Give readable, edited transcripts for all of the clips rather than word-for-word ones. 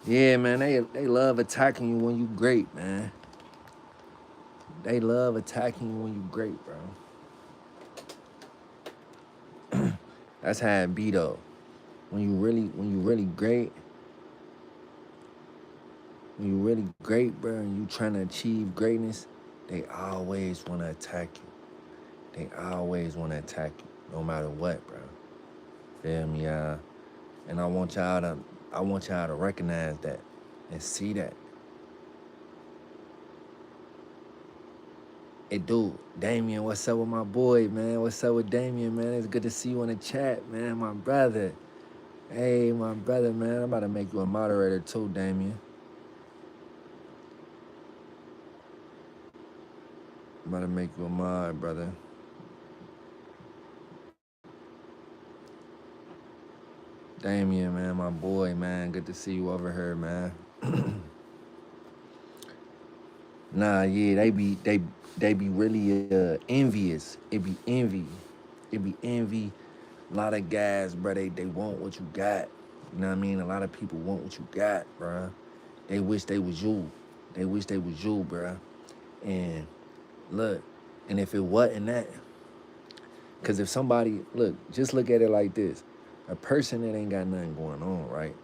Yeah, man, they love attacking you when you great, man. They love attacking you when you great, bro. That's how it be though. When you really great, when you really great, bro, and you trying to achieve greatness, they always want to attack you. They always want to attack you, no matter what, bro. Feel me, and I want y'all to recognize that and see that. Hey, dude, Damien, what's up with my boy, man? What's up with Damien, man? It's good to see you in the chat, man, my brother. Hey, my brother, man, I'm about to make you a moderator too, Damien. I'm about to make you a mod, brother. Damien, man, my boy, man. Good to see you over here, man. Nah, yeah, they be really envious. It be envy. It be envy. A lot of guys, bro, they want what you got. You know what I mean? A lot of people want what you got, bro. They wish they was you. They wish they was you, bro. And look, and if it wasn't that, because if somebody, look, just look at it like this. A person that ain't got nothing going on, right?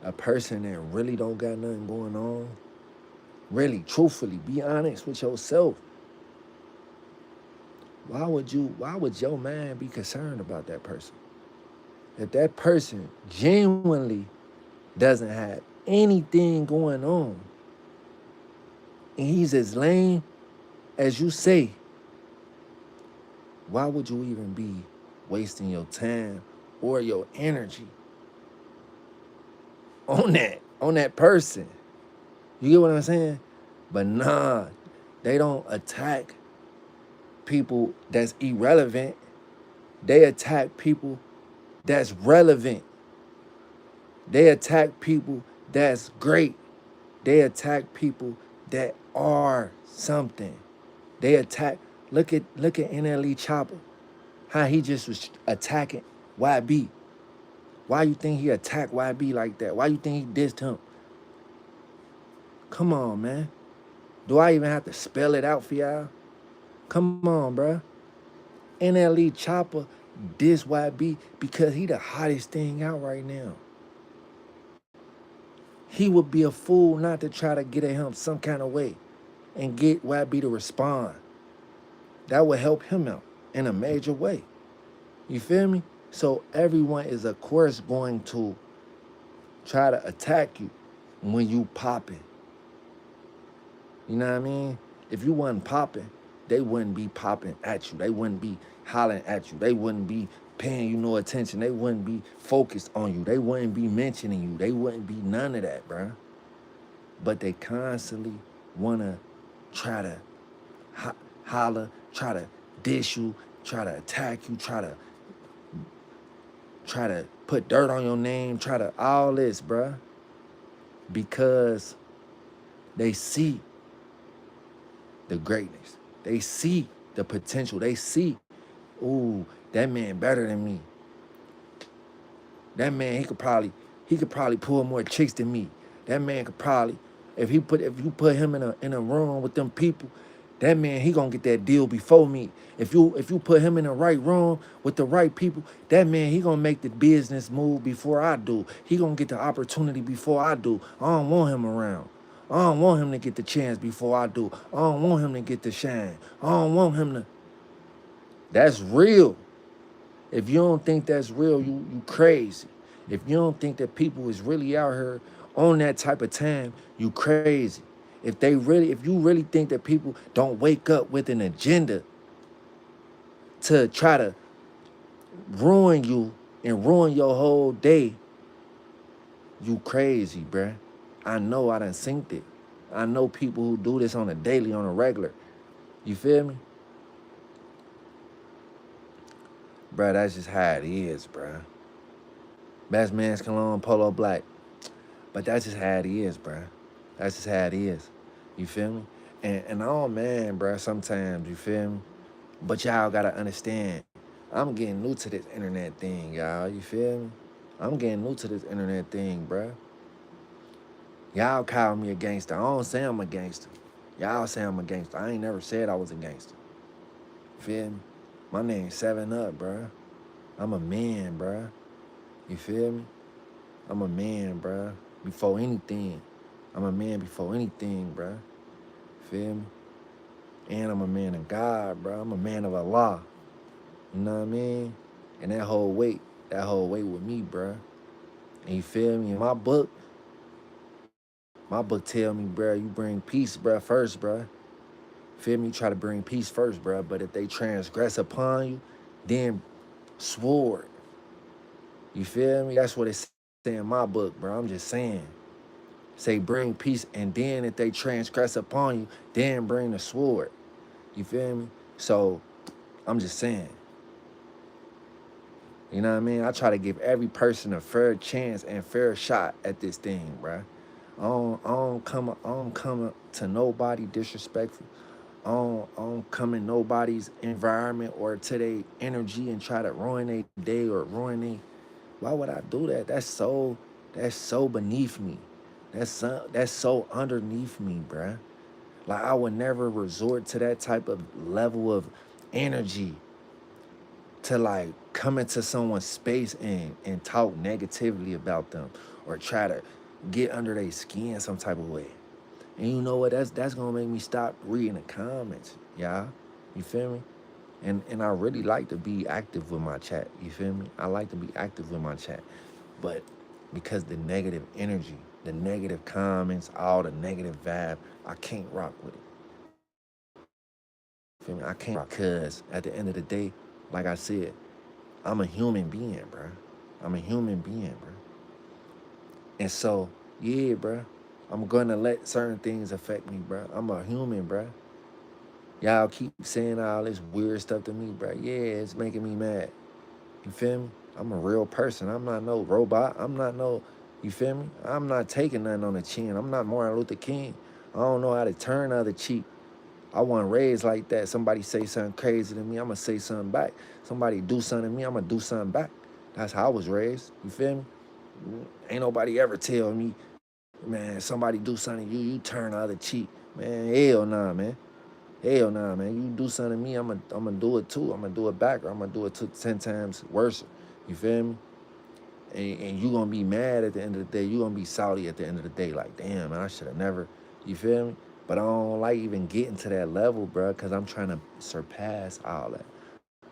A person that really don't got nothing going on, really, truthfully, be honest with yourself. Why would your man be concerned about that person? If that person genuinely doesn't have anything going on and he's as lame as you say, why would you even be wasting your time or your energy on that person? You get what I'm saying? But nah, they don't attack people that's irrelevant. They attack people that's relevant. They attack people that's great. They attack people that are something. They attack. Look at NLE Chopper. How he just was attacking YB. Why you think he attacked YB like that? Why you think he dissed him? Come on, man. Do I even have to spell it out for y'all? Come on, bruh. NLE Chopper diss YB because he the hottest thing out right now. He would be a fool not to try to get at him some kind of way and get YB to respond. That would help him out in a major way. You feel me? So everyone is, of course, going to try to attack you when you popping. You know what I mean? If you wasn't popping, they wouldn't be popping at you. They wouldn't be hollering at you. They wouldn't be paying you no attention. They wouldn't be focused on you. They wouldn't be mentioning you. They wouldn't be none of that, bruh. But they constantly want to try to holler, try to dish you, try to attack you, try to put dirt on your name, try to all this, bruh. Because they see the greatness. They see the potential. They see, ooh, that man better than me. That man, he could probably pull more chicks than me. That man could probably, if you put him in a room with them people, that man, he gonna get that deal before me. If you put him in the right room with the right people, that man, he gonna make the business move before I do. He gonna get the opportunity before I do. I don't want him around. I don't want him to get the chance before I do. I don't want him to get the shine. I don't want him to. That's real. If you don't think that's real, you crazy. If you don't think that people is really out here on that type of time, you crazy. If you really think that people don't wake up with an agenda to try to ruin you and ruin your whole day, you crazy, bruh. I know I done synced it. I know people who do this on a daily, on a regular. You feel me? Bruh, that's just how it is, bruh. Best man's cologne, polo black. But that's just how it is, bruh. That's just how it is. You feel me? And oh man, bruh, sometimes, you feel me? But y'all gotta understand, I'm getting new to this internet thing, y'all. You feel me? I'm getting new to this internet thing, bruh. Y'all call me a gangster. I don't say I'm a gangster. Y'all say I'm a gangster. I ain't never said I was a gangster. Feel me? My name's 7 Up, bruh. I'm a man, bruh. You feel me? I'm a man, bruh. Before anything. I'm a man before anything, bruh. Feel me? And I'm a man of God, bruh. I'm a man of Allah. You know what I mean? And that whole weight with me, bruh. And you feel me? In my book tell me, bruh, you bring peace, bruh, first, bruh. Feel me? You try to bring peace first, bruh. But if they transgress upon you, then sword. You feel me? That's what it's saying in my book, bro. I'm just saying. Say bring peace, and then if they transgress upon you, then bring the sword. You feel me? So I'm just saying. You know what I mean? I try to give every person a fair chance and fair shot at this thing, bro. I don't come to nobody disrespectful. I don't come in nobody's environment or to their energy and try to ruin their day or ruin their. Why would I do that? That's so beneath me. That's so underneath me, bruh. Like I would never resort to that type of level of energy to like come into someone's space and talk negatively about them or try to get under their skin some type of way. And you know what? That's gonna make me stop reading the comments, y'all. You feel me? And I really like to be active with my chat. You feel me? I like to be active with my chat. But because the negative energy, the negative comments, all the negative vibe, I can't rock with it. Feel me? I can't rock because at the end of the day, like I said, I'm a human being, bro. I'm a human being, bro. And so, yeah, bro, I'm gonna let certain things affect me, bro. I'm a human, bro. Y'all keep saying all this weird stuff to me, bro. Yeah, it's making me mad. You feel me? I'm a real person. I'm not no robot. I'm not no, you feel me? I'm not taking nothing on the chin. I'm not Martin Luther King. I don't know how to turn the other cheek. I wasn't raised like that. Somebody say something crazy to me, I'm going to say something back. Somebody do something to me, I'm going to do something back. That's how I was raised. You feel me? Ain't nobody ever tell me, man, somebody do something to you, you turn the other cheek. Man, hell nah, man. Hell nah, man. You do something to me, I'm gonna do it too. I'm gonna do it back, or I'm gonna do it 10 times worse. You feel me? And you gonna be mad at the end of the day. You gonna be salty at the end of the day. Like, damn, man, I should have never. You feel me? But I don't like even getting to that level, bro, because I'm trying to surpass all that.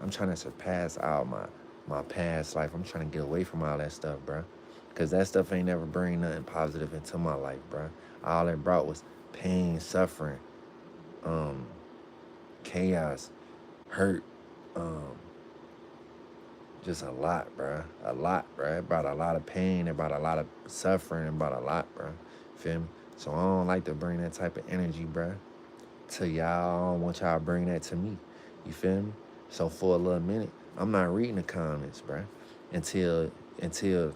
I'm trying to surpass all my past life. I'm trying to get away from all that stuff, bro. Because that stuff ain't never bring nothing positive into my life, bro. All it brought was pain, suffering, um, chaos, hurt, um, just a lot, bro. A lot, bro. It brought a lot of pain. It brought a lot of suffering. It brought a lot, bro. Feel me? So I don't like to bring that type of energy, bro, to y'all. I don't want y'all to bring that to me. You feel me? So for a little minute, I'm not reading the comments, bro, until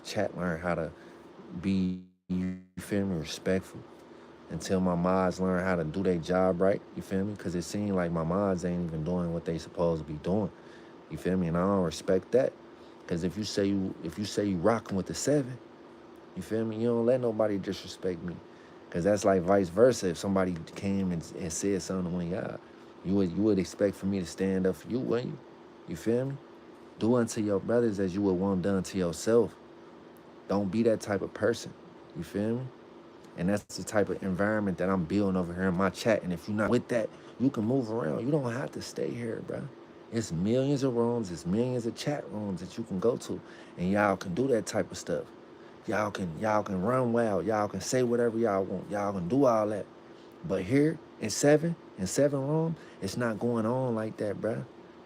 chat learn how to be, you feel me, respectful. Until my mods learn how to do their job right, you feel me? Because it seems like my mods ain't even doing what they supposed to be doing. You feel me? And I don't respect that. Cause if you say you rocking with the 7, you feel me? You don't let nobody disrespect me. Cause that's like vice versa. If somebody came and said something to one of y'all, you would expect for me to stand up for you, wouldn't you? You feel me? Do unto your brothers as you would want done to yourself. Don't be that type of person. You feel me? And that's the type of environment that I'm building over here in my chat. And if you're not with that, you can move around. You don't have to stay here, bro. It's millions of rooms, it's millions of chat rooms that you can go to, and y'all can do that type of stuff. Y'all can run wild. Y'all can say whatever y'all want. Y'all can do all that. But here in seven room, it's not going on like that, bro.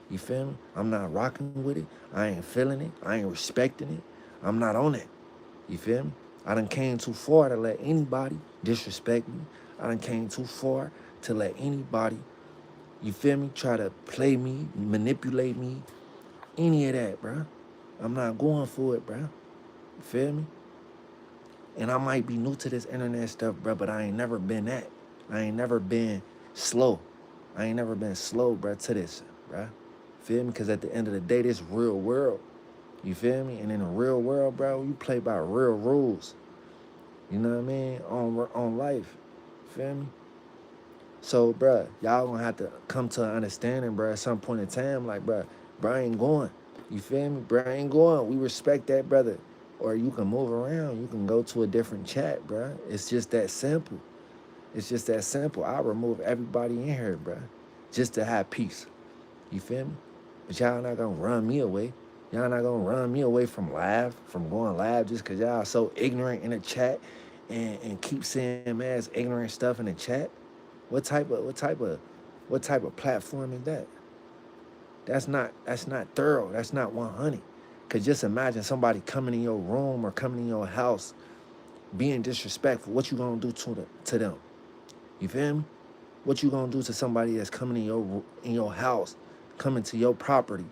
You feel me? I'm not rocking with it. I ain't feeling it. I ain't respecting it. I'm not on it. You feel me? I done came too far to let anybody disrespect me. I done came too far to let anybody, you feel me, try to play me, manipulate me, any of that, bro. I'm not going for it, bro. You feel me? And I might be new to this internet stuff, bro, but I ain't never been that. I ain't never been slow. I ain't never been slow, bro, to this, bro. Feel me? Because at the end of the day, this real world. You feel me? And in the real world, bro, you play by real rules. You know what I mean? On life. Feel me? So, bruh, y'all gonna have to come to an understanding, bruh, at some point in time. Like, bruh ain't going. You feel me? Bruh ain't going. We respect that, brother. Or you can move around. You can go to a different chat, bruh. It's just that simple. It's just that simple. I remove everybody in here, bruh, just to have peace. You feel me? But y'all not gonna run me away. Y'all not gonna run me away from going live just cause y'all so ignorant in the chat and keep saying man's ignorant stuff in the chat. What type of platform is that? That's not thorough. That's not 100. Cause just imagine somebody coming in your room or coming in your house being disrespectful. What you gonna do to them? You feel me? What you gonna do to somebody that's coming in your house, coming to your property,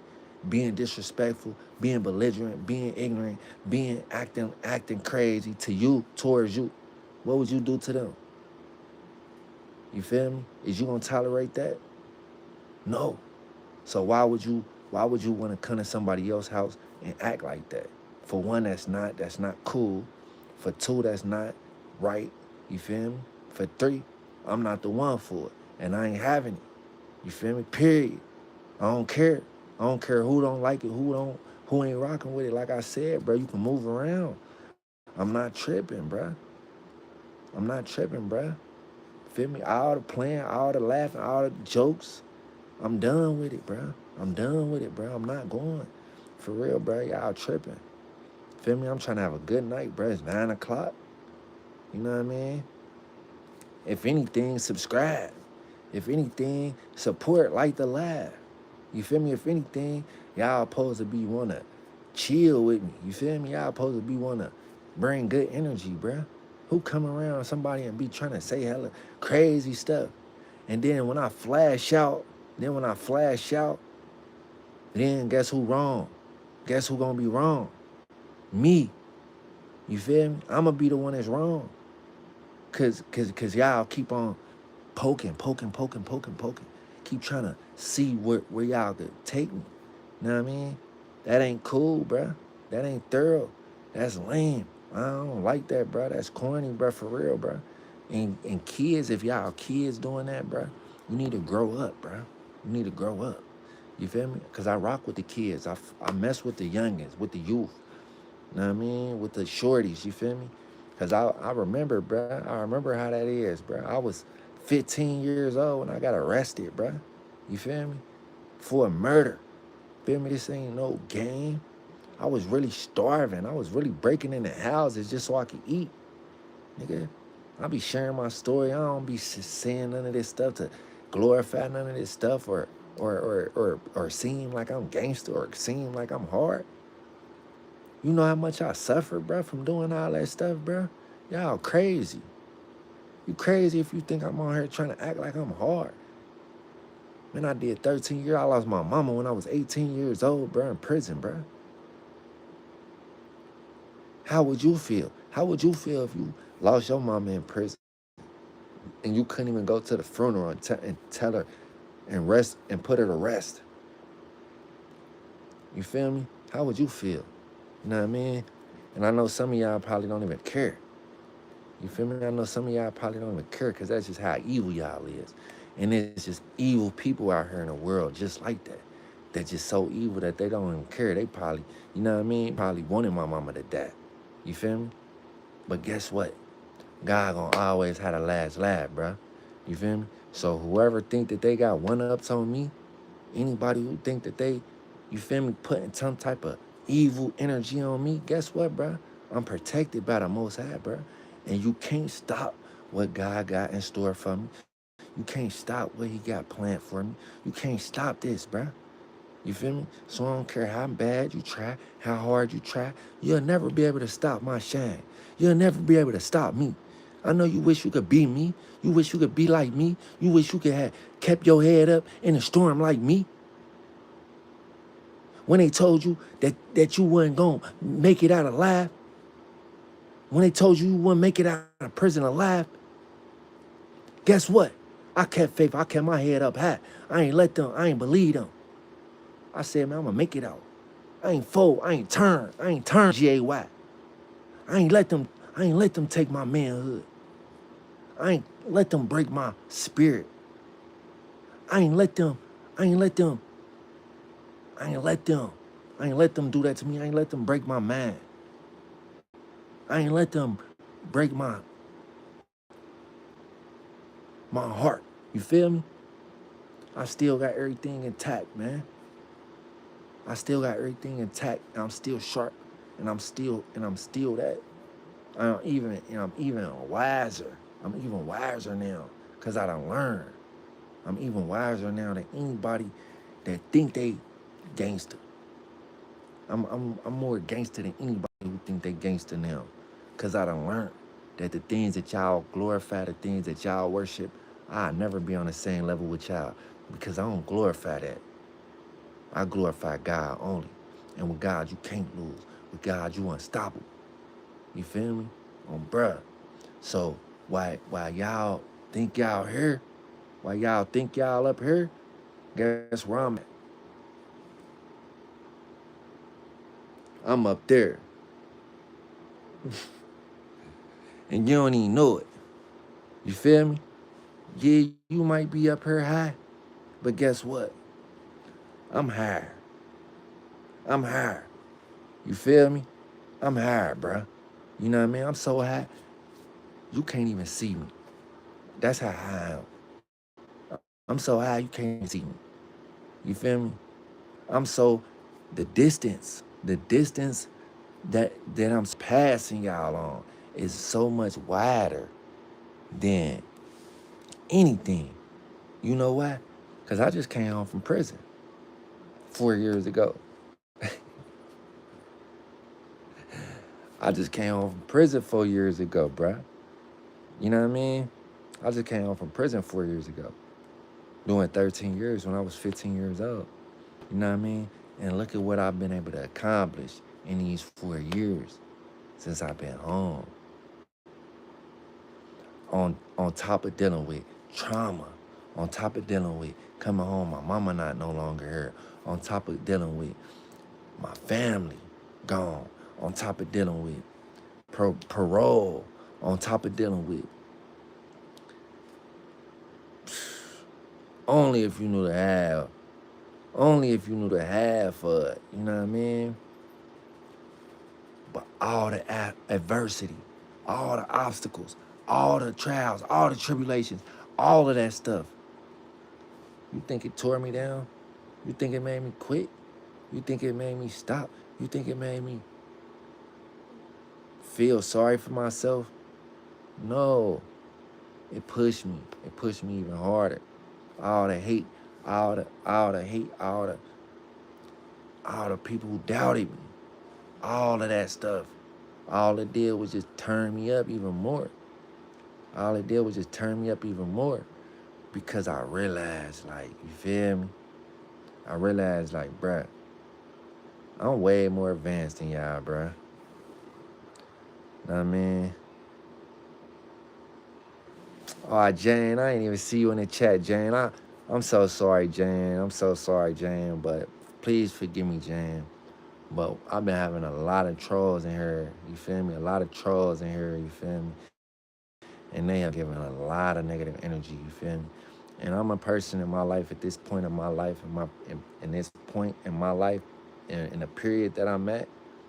being disrespectful, being belligerent, being ignorant, being acting crazy to you, towards you? What would you do to them? You feel me? Is you gonna tolerate that? No. So why would you want to come to somebody else's house and act like that? For one, that's not cool. For two, that's not right. You feel me? For three, I'm not the one for it. And I ain't having it. You feel me? Period. I don't care. I don't care who don't like it, who ain't rocking with it. Like I said, bro, you can move around. I'm not tripping, bro. I'm not tripping, bro. Feel me? All the playing, all the laughing, all the jokes. I'm done with it, bro. I'm done with it, bro. I'm not going. For real, bro. Y'all tripping. Feel me? I'm trying to have a good night, bro. It's 9 o'clock. You know what I mean? If anything, subscribe. If anything, support, like the live. You feel me? If anything, y'all supposed to be wanna chill with me. You feel me? Y'all supposed to be wanna bring good energy, bruh. Who come around somebody and be trying to say hella crazy stuff? And then when I flash out, then guess who wrong? Guess who gonna be wrong? Me. You feel me? I'ma be the one that's wrong. Cause y'all keep on poking. Keep trying to see where y'all could take me. You know what I mean? That ain't cool, bruh. That ain't thorough. That's lame. I don't like that, bruh. That's corny, bruh, for real, bruh. And kids, if y'all kids doing that, bruh, you need to grow up, bruh. You need to grow up. You feel me? Because I rock with the kids. I mess with the youngins, with the youth. You know what I mean? With the shorties, you feel me? Because I remember, bruh. I remember how that is, bruh. I was 15 years old when I got arrested, bruh. You feel me? For a murder. Feel me? This ain't no game. I was really starving. I was really breaking into houses just so I could eat. Nigga, I be sharing my story. I don't be saying none of this stuff to glorify none of this stuff or seem like I'm gangster or seem like I'm hard. You know how much I suffered, bruh, from doing all that stuff, bruh? Y'all crazy. You crazy if you think I'm on here trying to act like I'm hard. Man, I did 13 years. I lost my mama when I was 18 years old, bruh, in prison, bruh. How would you feel? How would you feel if you lost your mama in prison and you couldn't even go to the funeral and tell her and rest and put her to rest? You feel me? How would you feel? You know what I mean? And I know some of y'all probably don't even care. You feel me? I know some of y'all probably don't even care because that's just how evil y'all is. And it's just evil people out here in the world just like that. They're just so evil that they don't even care. They probably, you know what I mean? Probably wanted my mama to die. You feel me? But guess what? God gonna always have the last laugh, bruh. You feel me? So whoever think that they got one-ups on me, anybody who think that they, you feel me, putting some type of evil energy on me, guess what, bruh? I'm protected by the Most High, bruh. And you can't stop what God got in store for me. You can't stop what he got planned for me. You can't stop this, bruh. You feel me? So I don't care how bad you try, how hard you try, you'll never be able to stop my shine. You'll never be able to stop me. I know you wish you could be me. You wish you could be like me. You wish you could have kept your head up in a storm like me. When they told you that you wasn't going to make it out alive, when they told you wouldn't make it out of prison alive, guess what? I kept faith. I kept my head up high. I ain't believe them. I said, man, I'm going to make it out. I ain't fold. I ain't turn. GAY. I ain't let them take my manhood. I ain't let them break my spirit. I ain't let them, I ain't let them, I ain't let them, I ain't let them do that to me. I ain't let them break my mind. I ain't let them break my heart. You feel me? I still got everything intact, man. I still got everything intact. And I'm still sharp. And I'm still that. I'm even wiser. I'm even wiser now. Cause I done learned. I'm even wiser now than anybody that think they gangster. I'm more gangster than anybody who think they gangster now. Cause I done learned that the things that y'all glorify, the things that y'all worship, I'll never be on the same level with y'all. Because I don't glorify that. I glorify God only. And with God, you can't lose. With God, you unstoppable. You feel me? Bruh. So why y'all think y'all here? Why y'all think y'all up here? Guess where I'm at? I'm up there. And you don't even know it. You feel me? Yeah, you might be up here high, but guess what? I'm higher. I'm higher. You feel me? I'm higher, bruh. You know what I mean? I'm so high, you can't even see me. That's how high I am. I'm so high, you can't even see me. You feel me? I'm so, the distance that I'm passing y'all on is so much wider than anything. You know why? Because I just came home from prison 4 years ago. I just came home from prison 4 years ago, bruh. You know what I mean? I just came home from prison 4 years ago, doing 13 years when I was 15 years old. You know what I mean? And look at what I've been able to accomplish in these 4 years since I've been home. On top of dealing with trauma, on top of dealing with coming home, my mama not no longer here, on top of dealing with my family gone, on top of dealing with parole, on top of dealing with only if you knew the half, only if you knew the half of it, you know what I mean? But all the adversity, all the obstacles, all the trials, all the tribulations, all of that stuff. You think it tore me down? You think it made me quit? You think it made me stop? You think it made me feel sorry for myself? No. It pushed me. It pushed me even harder. All the hate, all the hate, all the people who doubted me, all of that stuff. All it did was just turn me up even more. All it did was just turn me up even more because I realized, like, you feel me? I realized, like, bruh, I'm way more advanced than y'all, bruh. Know what I mean? Oh, Jane, I ain't even see you in the chat, Jane. I'm so sorry, Jane. I'm so sorry, Jane. But please forgive me, Jane. But I've been having a lot of trolls in here. You feel me? A lot of trolls in here. You feel me? And they have given a lot of negative energy. You feel me? And I'm a person in my life at this point in my life, in this point in my life, in the period that I'm at,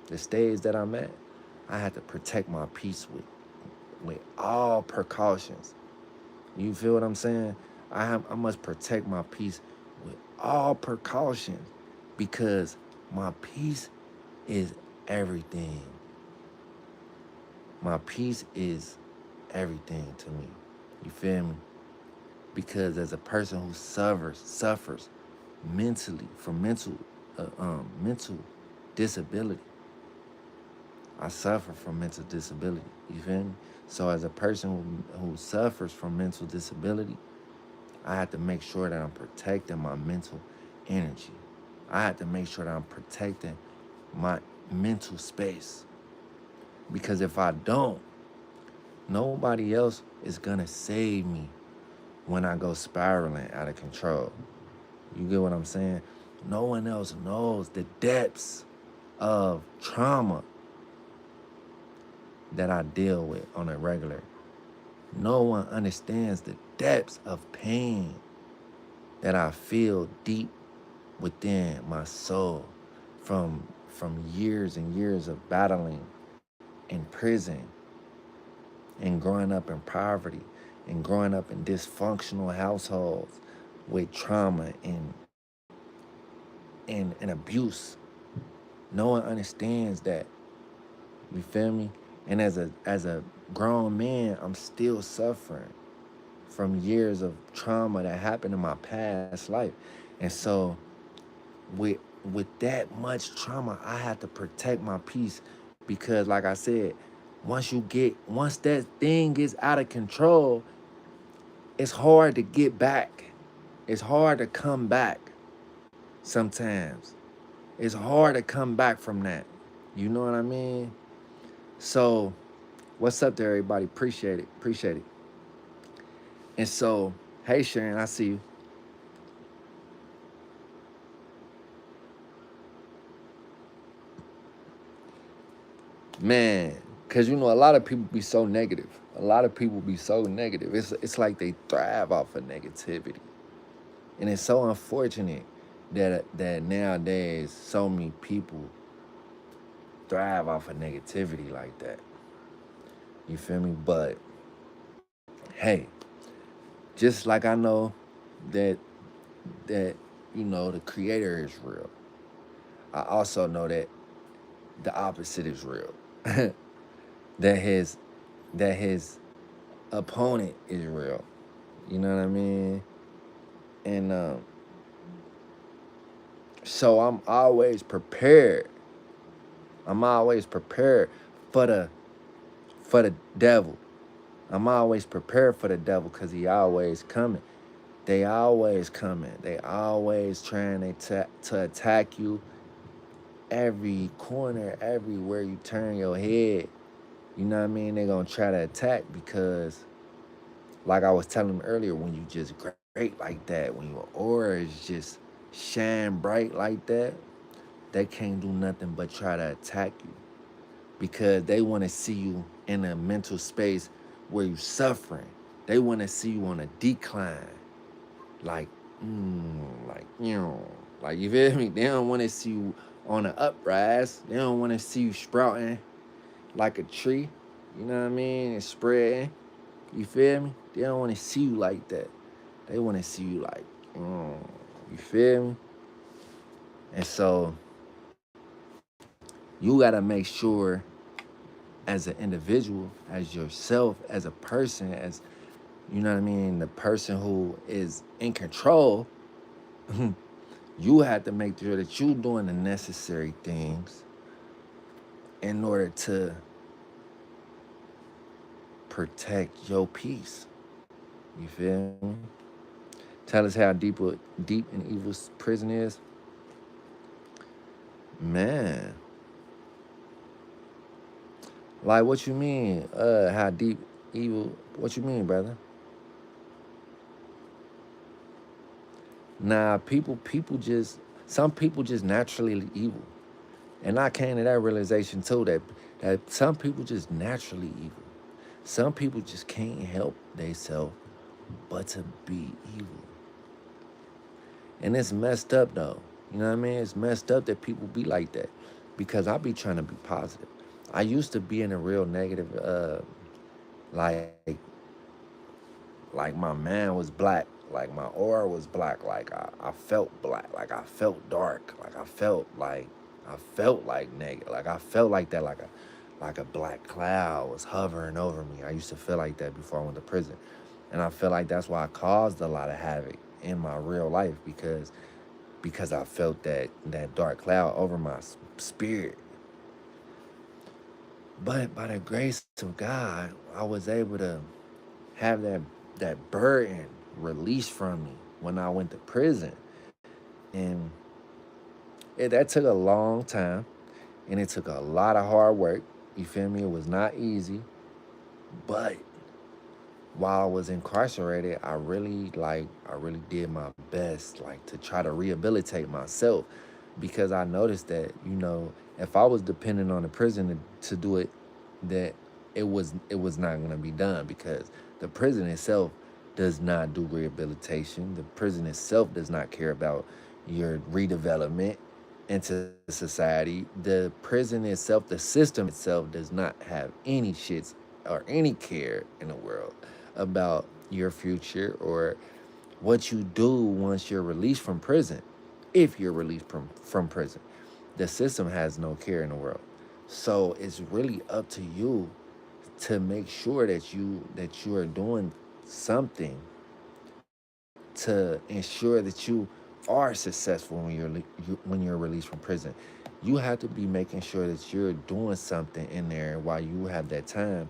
the stage that I'm at, I had to protect my peace with all precautions. You feel what I'm saying? I must protect my peace with all precautions because my peace is everything. My peace is everything to me. You feel me? Because as a person who suffers mentally from mental disability, I suffer from mental disability. You feel me? So as a person who suffers from mental disability, I have to make sure that I'm protecting my mental energy. I have to make sure that I'm protecting my mental space. Because if I don't, nobody else is gonna save me when I go spiraling out of control. You get what I'm saying? No one else knows the depths of trauma that I deal with on a regular. No one understands the depths of pain that I feel deep within my soul from years and years of battling in prison and growing up in poverty and growing up in dysfunctional households with trauma and abuse. No one understands that. You feel me? And as a grown man, I'm still suffering from years of trauma that happened in my past life. And so with with that much trauma, I had to protect my peace because like I said, once that thing gets out of control, it's hard to get back. It's hard to come back sometimes. It's hard to come back from that. You know what I mean? So, what's up there, everybody? Appreciate it. Appreciate it. And so, hey, Sharon, I see you. Man, because you know, a lot of people be so negative. A lot of people be so negative. It's like they thrive off of negativity. And it's so unfortunate that nowadays so many people thrive off of negativity like that. You feel me? But hey, just like I know that that the creator is real, I also know that the opposite is real. that his that his opponent is real. You know what I mean? And so I'm always prepared. I'm always prepared for the devil. I'm always prepared for the devil because he always coming. They always coming. They always trying to attack you every corner, everywhere you turn your head. You know what I mean? They're going to try to attack because, like I was telling them earlier, when you just great like that, when your aura is just shine bright like that, they can't do nothing but try to attack you because they want to see you in a mental space where you're suffering. They want to see you on a decline. Like, like you feel me? They don't want to see you on an uprise. They don't want to see you sprouting like a tree. You know what I mean? And spreading. You feel me? They don't want to see you like that. They want to see you like, you feel me? And so you gotta make sure, as an individual, as yourself, as a person, as you know what I mean, the person who is in control, you have to make sure that you're doing the necessary things in order to protect your peace. You feel me? Tell us how deep and evil prison is. Man. Like what you mean? How deep evil? What you mean, brother? Nah, some people just naturally evil. And I came to that realization too that some people just naturally evil. Some people just can't help themselves but to be evil. And it's messed up though. You know what I mean? It's messed up that people be like that. Because I be trying to be positive. I used to be in a real negative, like my man was black, like my aura was black, like I felt black, like I felt dark, like I felt like negative, like I felt like that, like a black cloud was hovering over me. I used to feel like that before I went to prison. And I feel like that's why I caused a lot of havoc in my real life because I felt that dark cloud over my spirit. But by the grace of God, I was able to have that burden released from me when I went to prison. And that took a long time and it took a lot of hard work. You feel me? It was not easy. But while I was incarcerated, I really did my best like to try to rehabilitate myself because I noticed that, if I was dependent on the prison to do it, that it was not going to be done because the prison itself does not do rehabilitation. The prison itself does not care about your redevelopment into society. The prison itself, the system itself, does not have any shits or any care in the world about your future or what you do once you're released from prison. If you're released from prison, the system has no care in the world. So it's really up to you to make sure that you are doing something to ensure that you are successful when you're released from prison. You have to be making sure that you're doing something in there while you have that time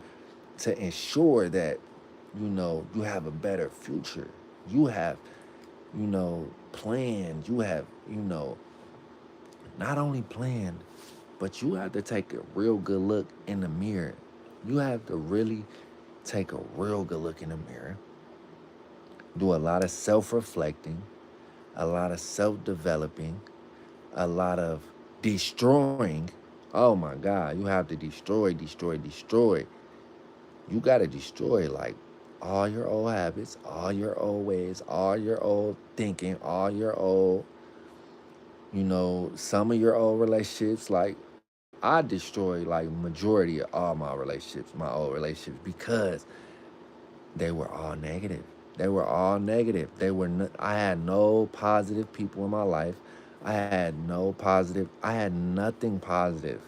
to ensure that you have a better future. You have planned. You have not only planned, but you have to take a real good look in the mirror. You have to really take a real good look in the mirror, do a lot of self reflecting, a lot of self developing, a lot of destroying. Oh my God, you have to destroy, destroy, destroy. You got to destroy like all your old habits, all your old ways, all your old thinking, all your old, some of your old relationships. Like I destroyed like majority of all my relationships, my old relationships, because they were all negative. They were all negative. I had no positive people in my life. I had nothing positive.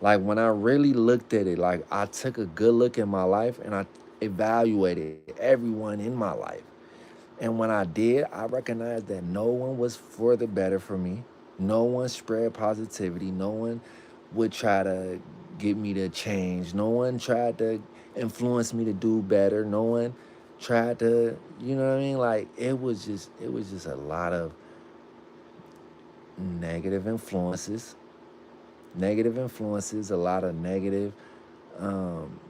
Like when I really looked at it, like I took a good look at my life and I evaluated everyone in my life. And when I did, I recognized that no one was for the better for me. No one spread positivity. No one would try to get me to change. No one tried to influence me to do better. No one tried to, you know what I mean? Like it was just a lot of negative influences. Negative influences, a lot of um,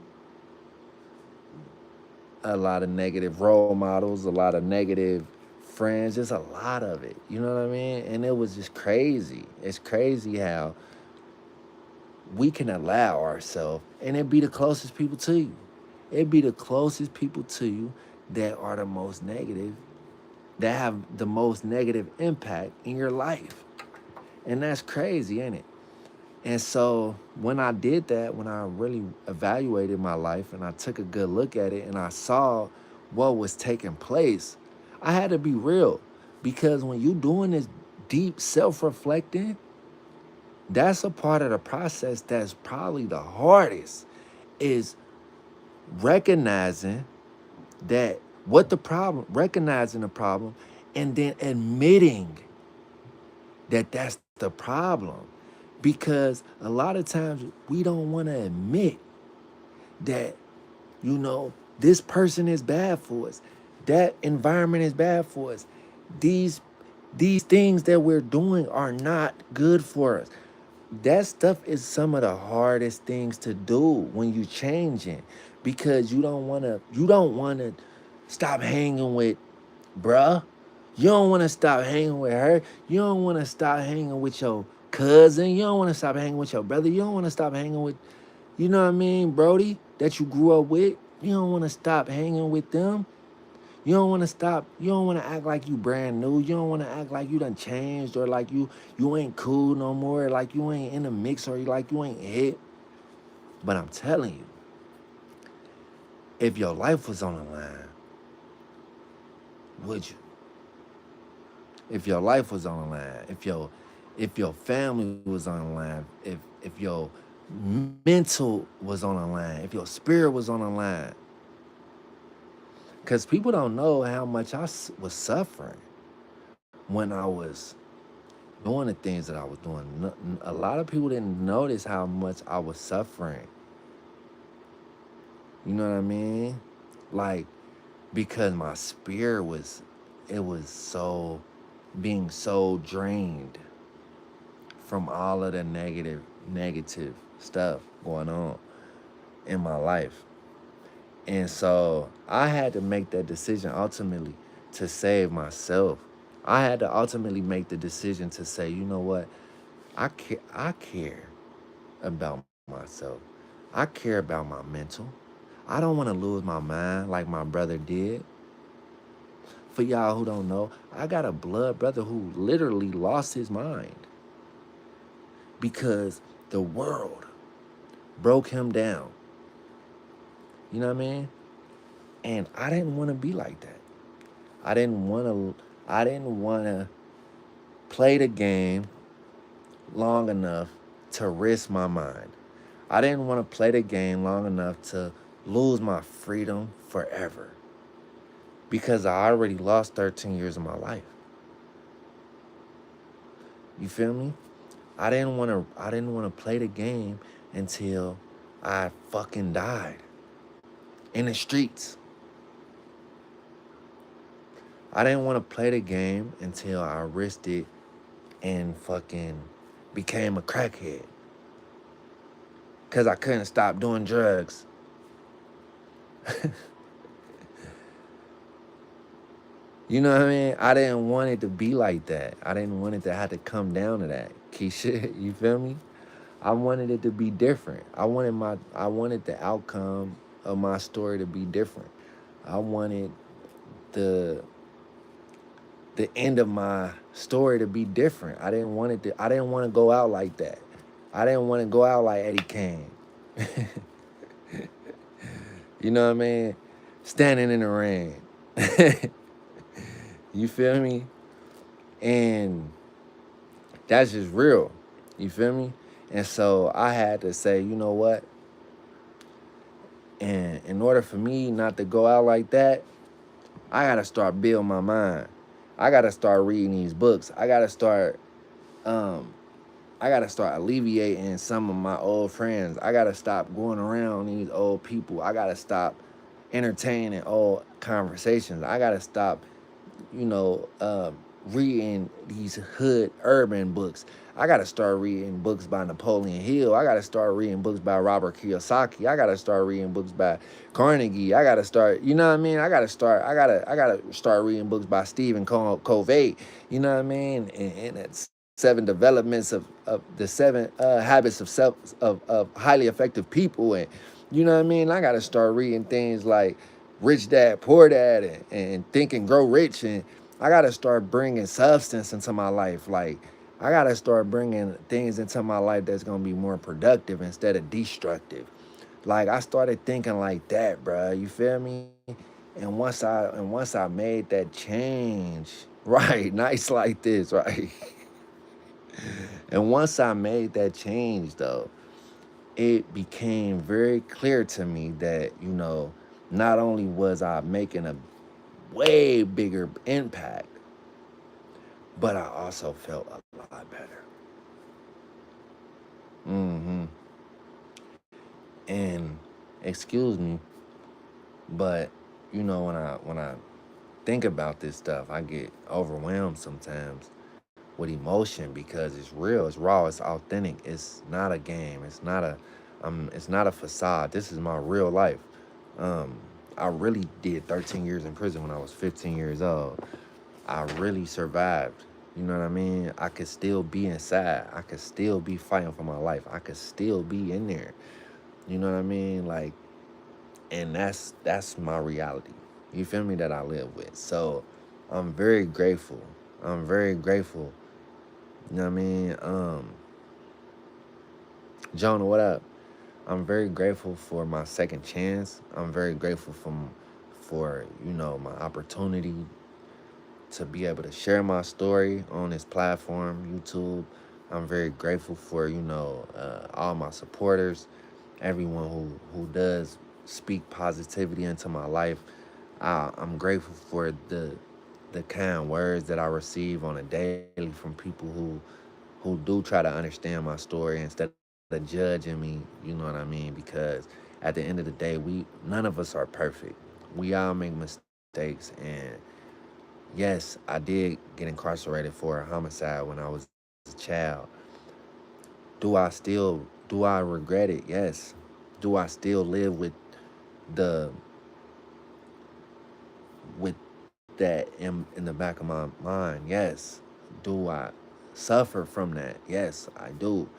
negative role models, a lot of negative friends, just a lot of it. You know what I mean? And it was just crazy. It's crazy how we can allow ourselves, and it be the closest people to you. It be the closest people to you that are the most negative, that have the most negative impact in your life. And that's crazy, ain't it? And so when I did that, when I really evaluated my life and I took a good look at it and I saw what was taking place, I had to be real. Because when you doing this deep self-reflecting, that's a part of the process that's probably the hardest, is recognizing that recognizing the problem and then admitting that that's the problem. Because a lot of times we don't want to admit that, this person is bad for us. That environment is bad for us. These these things that we're doing are not good for us. That stuff is some of the hardest things to do when you changing, because you don't want to stop hanging with bruh. You don't want to stop hanging with her. You don't want to stop hanging with your cousin. You don't want to stop hanging with your brother. You don't want to stop hanging with, what I mean, Brody, that you grew up with. You don't want to stop hanging with them. You don't want to act like you brand new. You don't want to act like you done changed, or like you ain't cool no more, like you ain't in the mix, or like you ain't hit. But I'm telling you, if your life was on the line, would you? If your life was on the line, if your family was on the line, if your mental was on the line, if your spirit was on the line, because people don't know how much was suffering when I was doing the things that I was doing. A lot of people didn't notice how much I was suffering. You know what I mean? Like, because my spirit was so being so drained from all of the negative stuff going on in my life. And so I had to make that decision ultimately to save myself. I had to ultimately make the decision to say, you know what? I care about myself. I care about my mental. I don't want to lose my mind like my brother did. For y'all who don't know, I got a blood brother who literally lost his mind because the world broke him down. You know what I mean? And I didn't want to be like that. I didn't want to play the game long enough to risk my mind. I didn't want to play the game long enough to lose my freedom forever because I already lost 13 years of my life. You feel me? I didn't want to play the game until I fucking died in the streets. I didn't want to play the game until I risked it and fucking became a crackhead because I couldn't stop doing drugs. You know what I mean? I didn't want it to be like that. I didn't want it to have to come down to that. Keisha, you feel me? I wanted it to be different. I wanted the outcome of my story to be different. I wanted the the end of my story to be different. I didn't want to go out like that. I didn't want to go out like Eddie Kane. You know what I mean? Standing in the rain. You feel me? And that's just real. You feel me? And so I had to say, you know what? And in order for me not to go out like that, I gotta start building my mind. I gotta start reading these books. Um, I gotta start alleviating some of my old friends. I gotta stop going around these old people. I gotta stop entertaining old conversations. I gotta stop, you know, reading these hood urban books. I gotta start reading books by Napoleon Hill. I gotta start reading books by Robert Kiyosaki. I gotta start reading books by Carnegie. I gotta start, you know what I mean? I gotta start reading books by Stephen Covey. You know what I mean? And it's seven developments of the seven habits of of highly effective people. And you know what I mean? I gotta start reading things like Rich Dad, Poor Dad, and Think and Grow Rich. And I gotta start bringing substance into my life. Like I gotta start bringing things into my life that's gonna be more productive instead of destructive. Like I started thinking like that, bruh. You feel me? And once I made that change, right, nice like this, right. And once I made that change, though, it became very clear to me that not only was I making a way bigger impact, but I also felt a lot better. hmm And excuse me, but when I think about this stuff, I get overwhelmed sometimes with emotion because it's real, it's raw, it's authentic. It's not a game. It's not a facade. This is my real life. Um, I really did 13 years in prison when I was 15 years old. I really survived. You know what I mean? I could still be inside. I could still be fighting for my life. I could still be in there. You know what I mean? Like, and that's my reality. You feel me? That I live with. So I'm very grateful. I'm very grateful. You know what I mean? Jonah, what up? I'm very grateful for my second chance. I'm very grateful for my opportunity to be able to share my story on this platform, YouTube. I'm very grateful for all my supporters, everyone who does speak positivity into my life. I'm grateful for the kind words that I receive on a daily from people who do try to understand my story instead of judging me. You know what I mean? Because at the end of the day, we none of us are perfect. We all make mistakes, and yes, I did get incarcerated for a homicide when I was a child. Do I regret it? Yes. Do I still live the with that in the back of my mind? Yes. Do I suffer from that? Yes, I do.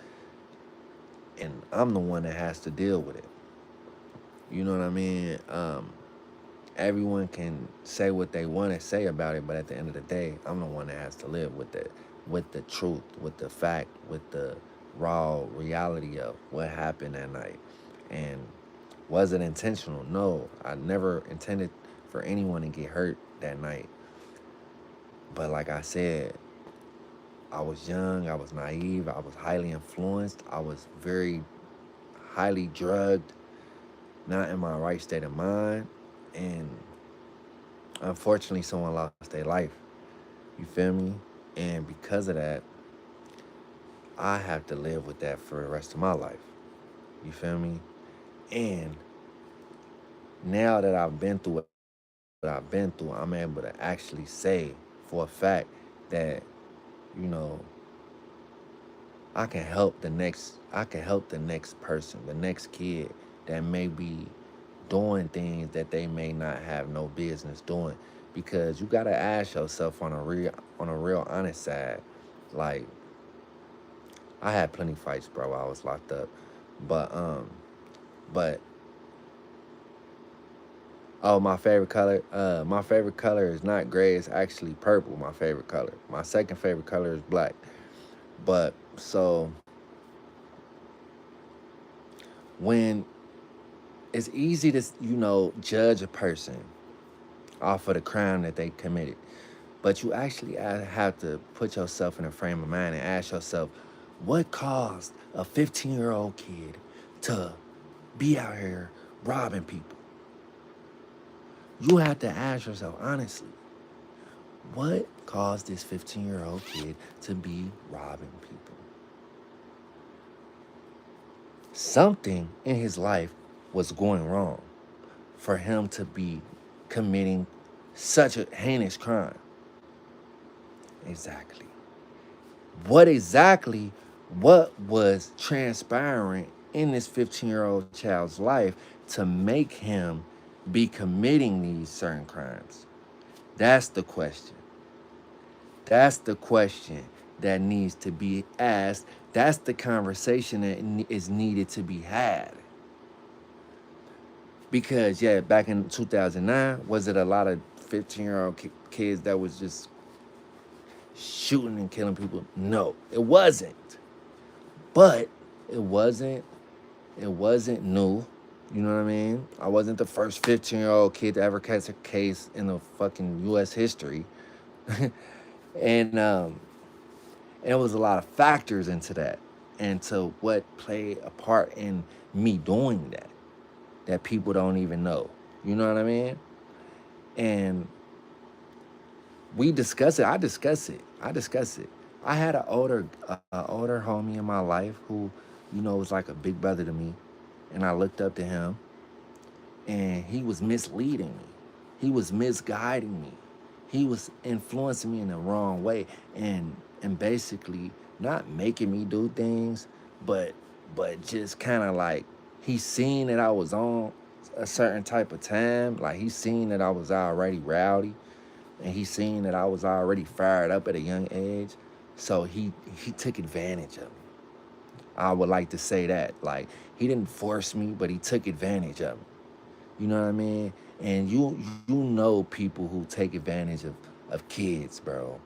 and I'm the one that has to deal with it. You know what I mean? Everyone can say what they want to say about it, but at the end of the day, I'm the one that has to live with the truth, with the fact, with the raw reality of what happened that night. And was it intentional? No, I never intended for anyone to get hurt that night. But like I said, I was young, I was naive, I was highly influenced, I was very highly drugged, not in my right state of mind, and unfortunately, someone lost their life. You feel me? And because of that, I have to live with that for the rest of my life. You feel me? And now that I've been through what I've been through, I'm able to actually say for a fact that, you know, I can help the next person, the next kid that may be doing things that they may not have no business doing. Because you gotta ask yourself on a real honest side, like, I had plenty fights, bro, while I was locked up. But but oh, my favorite color is not gray, it's actually purple, my favorite color. My second favorite color is black. But so when it's easy to, judge a person off of the crime that they committed. But you actually have to put yourself in a frame of mind and ask yourself, what caused a 15-year-old kid to be out here robbing people? You have to ask yourself, honestly, what caused this 15-year-old kid to be robbing people? Something in his life was going wrong for him to be committing such a heinous crime. Exactly. Exactly what was transpiring in this 15-year-old child's life to make him be committing these certain crimes? That's the question. That's the question that needs to be asked. That's the conversation that is needed to be had. Because, yeah, back in 2009, was it a lot of 15-year-old kids that was just shooting and killing people? No, it wasn't. But it wasn't it wasn't new. You know what I mean? I wasn't the first 15-year-old kid to ever catch a case in the fucking US history. and and it was a lot of factors into that, and to what played a part in me doing that people don't even know. You know what I mean? And we discuss it. I discuss it. I discuss it. I had an older homie in my life who, was like a big brother to me, and I looked up to him, and he was misleading me. He was misguiding me. He was influencing me in the wrong way, and basically not making me do things, but just kind of like, he seen that I was on a certain type of time. Like, he seen that I was already rowdy, and he seen that I was already fired up at a young age. So he took advantage of me. I would like to say that. Like, he didn't force me, but he took advantage of me. You know what I mean? And you know people who take advantage of kids, bro.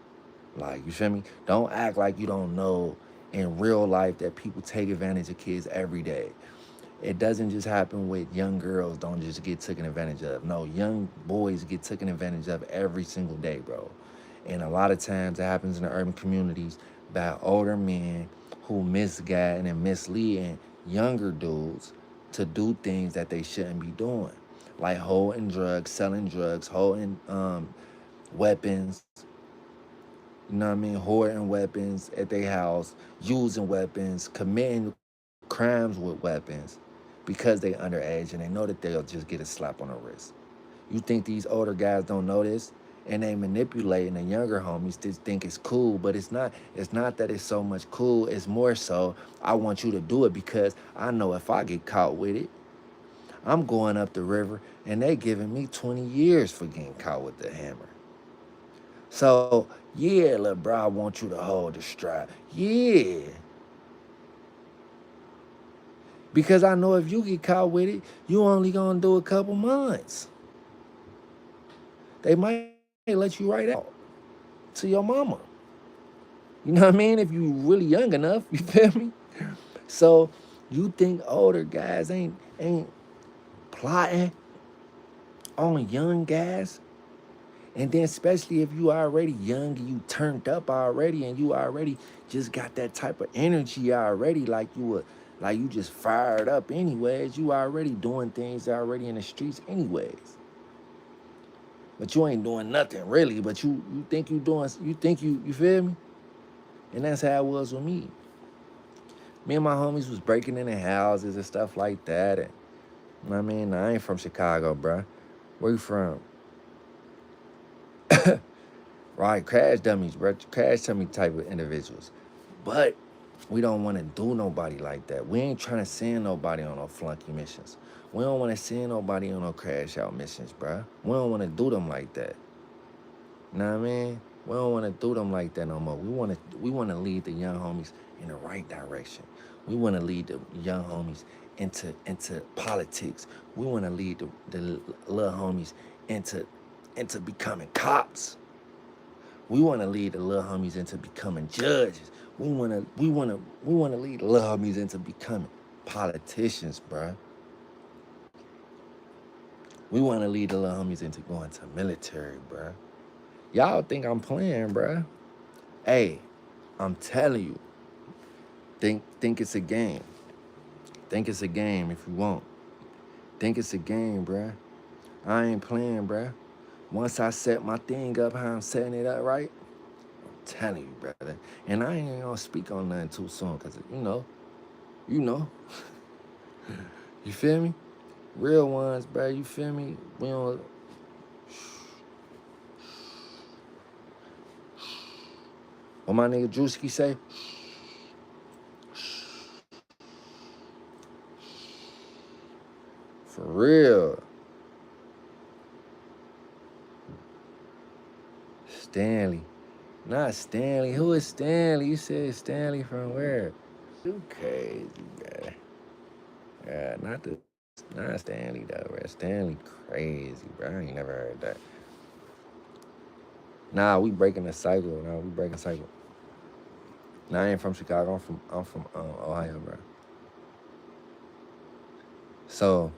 Like, you feel me? Don't act like you don't know in real life that people take advantage of kids every day. It doesn't just happen with young girls, don't just get taken advantage of. No, young boys get taken advantage of every single day, bro. And a lot of times it happens in the urban communities by older men who misguide and mislead younger dudes to do things that they shouldn't be doing. Like holding drugs, selling drugs, holding weapons, you know what I mean, hoarding weapons at their house, using weapons, committing crimes with weapons because they underage and they know that they'll just get a slap on the wrist. You think these older guys don't know this? And they manipulating the younger homies to think it's cool, but it's not. It's not that it's so much cool. It's more so, I want you to do it because I know if I get caught with it, I'm going up the river and they giving me 20 years for getting caught with the hammer. So, yeah, little bro, I want you to hold the strap. Yeah. Because I know if you get caught with it, you only gonna do a couple months. They might let you right out to your mama. You know what I mean? If you really young enough, you feel me? So you think older guys ain't plotting on young guys? And then especially if you already young and you turned up already and you already just got that type of energy already, like you just fired up anyways. You already doing things already in the streets anyways. But you ain't doing nothing really. But you think you feel me? And that's how it was with me. Me and my homies was breaking into houses and stuff like that. And you know what I mean? I ain't from Chicago, bruh. Where you from? Right, crash dummies, bro. Crash dummy type of individuals. But we don't want to do nobody like that. We ain't trying to send nobody on no flunky missions. We don't want to send nobody on no crash out missions, bruh. We don't want to do them like that. You know what I mean? We don't want to do them like that no more. We want to lead the young homies in the right direction. We want to lead the young homies into politics. We want to lead the little homies into becoming cops. We want to lead the little homies into becoming judges. We want to lead the little homies into becoming politicians, bruh. We want to lead the little homies into going to military, bruh. Y'all think I'm playing, bruh. Hey, I'm telling you, think it's a game. Think it's a game if you want. Think it's a game, bruh. I ain't playing, bruh. Once I set my thing up, how I'm setting it up, right? I'm telling you, brother. And I ain't gonna speak on nothing too soon, cause you know, you feel me? Real ones, bruh. You feel me? We don't. What my nigga Drewski say? For real. Stanley. Not Stanley. Who is Stanley? You said Stanley from where? You crazy, bruh. Yeah, not Stanley though, bruh. Stanley crazy, bruh. I ain't never heard that. Nah, we breaking the cycle. Nah, we breaking cycle. Nah, I ain't from Chicago. I'm from Ohio, bro. So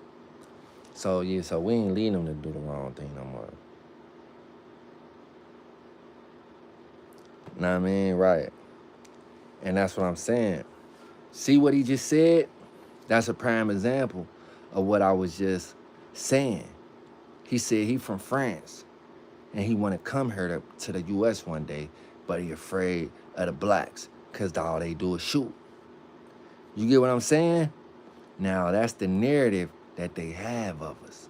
yeah, so we ain't leading them to do the wrong thing no more. Know what I mean? Right. And that's what I'm saying. See what he just said? That's a prime example of what I was just saying. He said he from France and he want to come here to the U.S. one day, but he afraid of the blacks because all they do is shoot. You get what I'm saying? Now, that's the narrative that they have of us.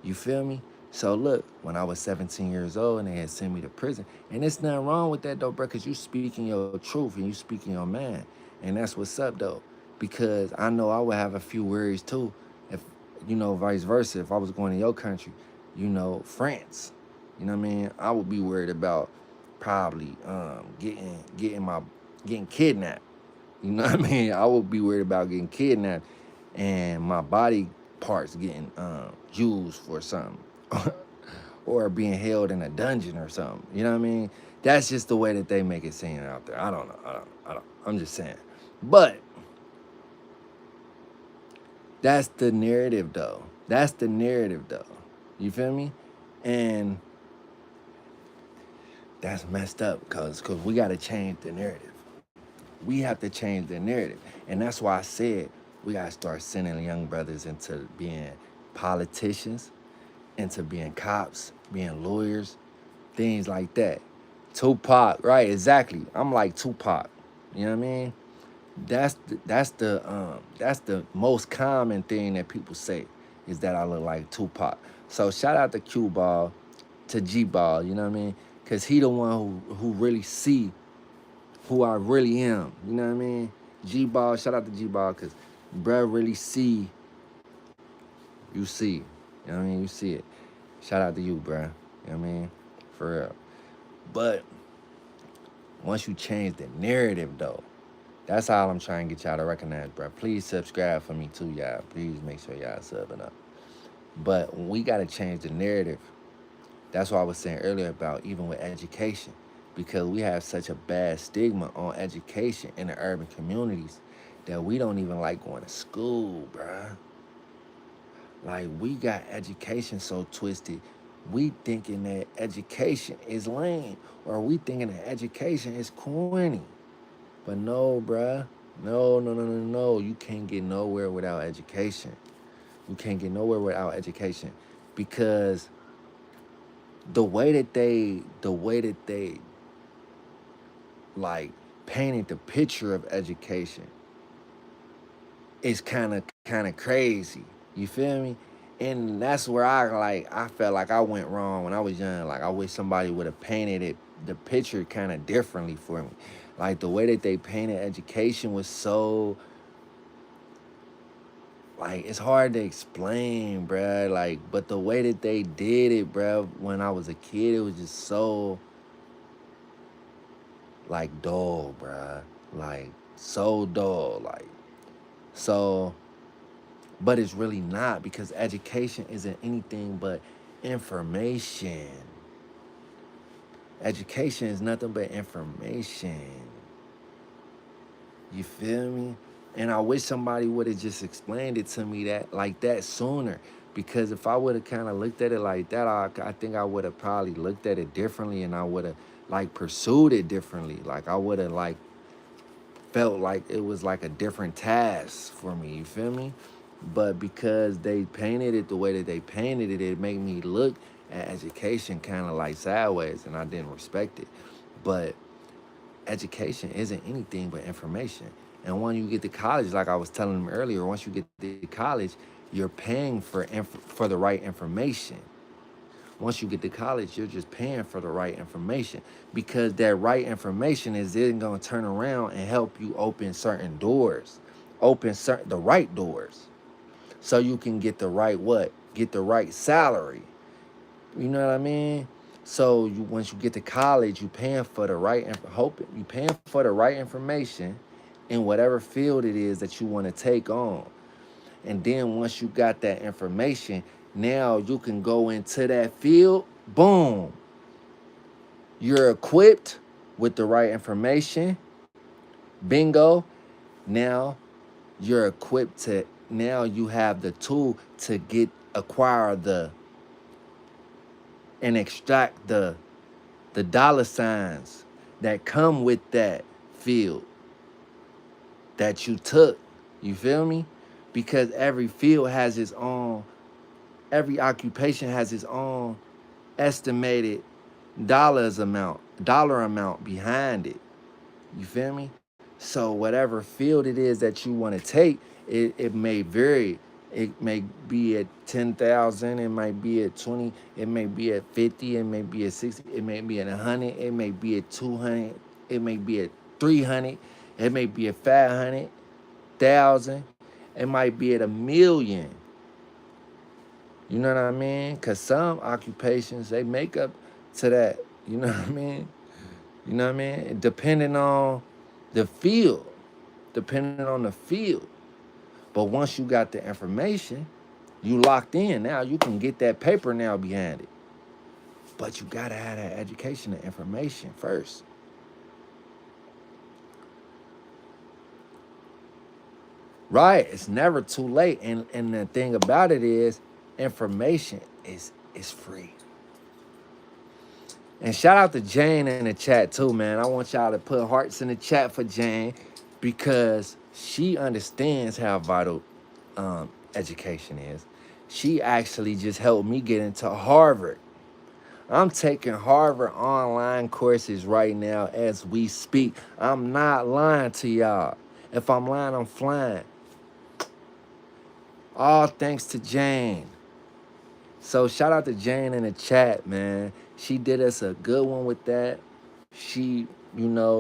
You feel me? So look, when I was 17 years old and they had sent me to prison, and there's nothing wrong with that though, bro, because you speaking your truth and you speaking your mind. And that's what's up though. Because I know I would have a few worries too, if vice versa, if I was going to your country, France. You know what I mean? I would be worried about probably getting kidnapped. You know what I mean? I would be worried about getting kidnapped and my body parts getting used for something. Or being held in a dungeon or something. You know what I mean? That's just the way that they make it seem out there. I don't know. I'm just saying. But that's the narrative though. You feel me? And that's messed up because we got to change the narrative. We have to change the narrative. And that's why I said we got to start sending young brothers into being politicians, into being cops, being lawyers, things like that. Tupac, right? Exactly. I'm like Tupac. You know what I mean? That's the most common thing that people say is that I look like Tupac. So shout out to Q Ball, to G Ball. You know what I mean? Cause he the one who really see who I really am. You know what I mean? G Ball, shout out to G Ball, cause bruh really see. You see. You know what I mean? You see it. Shout out to you, bruh. You know what I mean? For real. But once you change the narrative though, That's all I'm trying to get y'all to recognize, bro. Please subscribe for me too, y'all. Please make sure y'all subbing up. But we got to change the narrative. That's what I was saying earlier about even with education, because we have such a bad stigma on education in the urban communities that we don't even like going to school, bruh. Like, we got education so twisted. We thinking that education is lame, or we thinking that education is corny. But no, bruh. No, no, no, no, no. You can't get nowhere without education. You can't get nowhere without education, because the way that they like painted the picture of education is kind of crazy. You feel me? And that's where I felt like I went wrong when I was young. Like, I wish somebody would have painted it the picture kind of differently for me. Like, the way that they painted education was so, like, it's hard to explain, bruh. Like, but the way that they did it, bruh, when I was a kid, it was just so, like, dull, bruh. Like, so dull. Like, so, but it's really not, because education isn't anything but information. Education is nothing but information. You feel me? And I wish somebody would have just explained it to me that like that sooner. Because if I would have kind of looked at it like that, I think I would have probably looked at it differently, and I would have like pursued it differently. Like, I would have like felt like it was like a different task for me. You feel me? But because they painted it the way that they painted it, it made me look at education kind of like sideways, and I didn't respect it. But education isn't anything but information. And when you get to college, like I was telling them earlier, once you get to college, you're paying for the right information. Once you get to college, you're just paying for the right information, because that right information is then going to turn around and help you open certain doors, open the right doors, so you can get the right what? Get the right salary. You know what I mean? So once you get to college, you paying for the right you paying for the right information in whatever field it is that you want to take on. And then once you got that information, now you can go into that field. Boom. You're equipped with the right information. Bingo. Now you're equipped to, now you have the tool to acquire and extract the dollar signs that come with that field that you took. You feel me? Because every field has its own, every occupation has its own estimated dollar amount behind it. You feel me? So whatever field it is that you want to take, it may vary. It may be at 10,000, it might be at 20, it may be at 50, it may be at 60, it may be at 100, it may be at 200, it may be at 300, it may be at 500,000, it might be at 1,000,000. You know what I mean? Because some occupations, they make up to that. You know what I mean? You know what I mean? Depending on the field. Depending on the field. But once you got the information, you locked in. Now you can get that paper now behind it. But you gotta have that education and information first. Right. It's never too late. And the thing about it is, information is free. And shout out to Jane in the chat too, man. I want y'all to put hearts in the chat for Jane, because she understands how vital education is. She actually just helped me get into Harvard. I'm taking Harvard online courses right now as we speak. I'm not lying to y'all. If I'm lying, I'm flying. All thanks to Jane. So shout out to Jane in the chat, man. She did us a good one with that. She,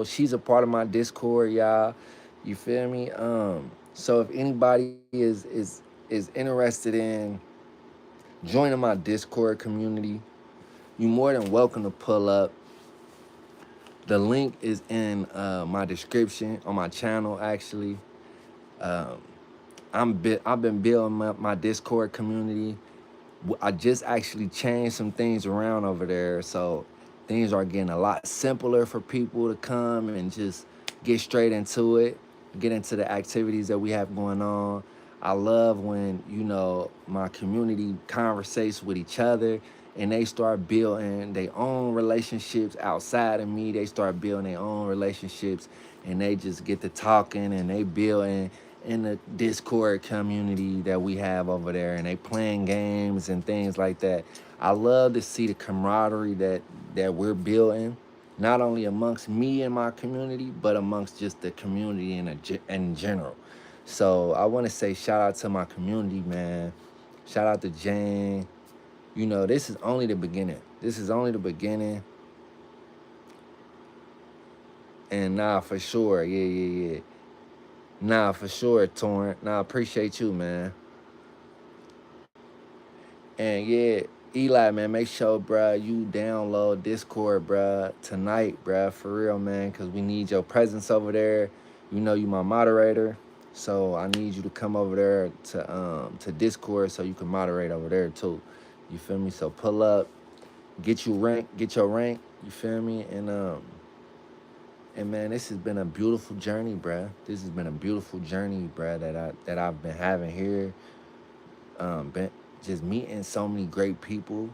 she's a part of my Discord, y'all. You feel me? So if anybody is interested in joining my Discord community, you're more than welcome to pull up. The link is in my description on my channel. Actually, um, I've been building my Discord community. I just actually changed some things around over there, so things are getting a lot simpler for people to come and just get straight into it, get into the activities that we have going on. I love when, my community conversates with each other and they start building their own relationships outside of me. They start building their own relationships and they just get to talking and they building in the Discord community that we have over there, and they playing games and things like that. I love to see the camaraderie that we're building, not only amongst me and my community, but amongst just the community in general. So I want to say shout out to my community, man. Shout out to Jane. This is only the beginning. This is only the beginning. And nah, for sure, yeah. Nah, for sure, Torrent. Nah, appreciate you, man. And yeah, Eli, man, make sure, bruh, you download Discord, bruh, tonight, bruh, for real, man, because we need your presence over there. You my moderator, so I need you to come over there to Discord so you can moderate over there too. You feel me? So pull up, get your rank. You feel me? And man, this has been a beautiful journey, bruh. This has been a beautiful journey, bruh, that I've been having here. Been just meeting so many great people.